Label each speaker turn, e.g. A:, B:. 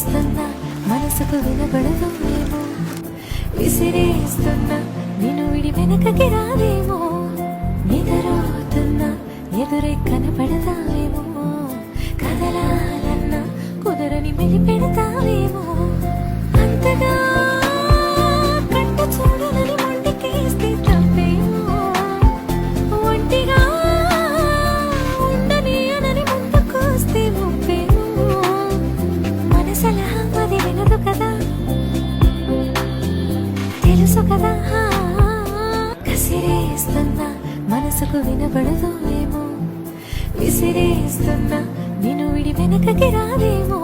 A: విసిరేస్తున్నా మనసుకు వినబడదు ఏమో, విసిరేస్తున్నా నిన్ను విడి వెనకకి రాదేమో, నిద్రపోతున్నా ఎదురే కనపడతావేమో, కదలాలన్నా కుదరని మెలిపెడతావేమో, అంతగా కంట చూడనని మొండికేస్తే తప్పేమో, ఒంటిగా ఉండనీయనని ముందుకొస్తే ముప్పేమో, మనసలహా అది వినదు కదా తెలుసు కదా, కసిరేస్తున్నా మనసుకు వినబడదు ఏమో, విసిరేస్తున్నా నిన్ను విడి వెనకకి రాదేమో.